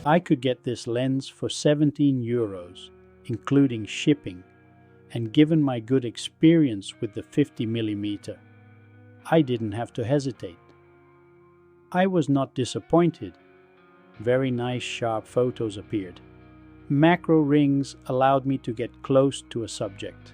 I could get this lens for €17, including shipping, and given my good experience with the 50mm, I didn't have to hesitate. I was not disappointed. Very nice sharp photos appeared. Macro rings allowed me to get close to a subject.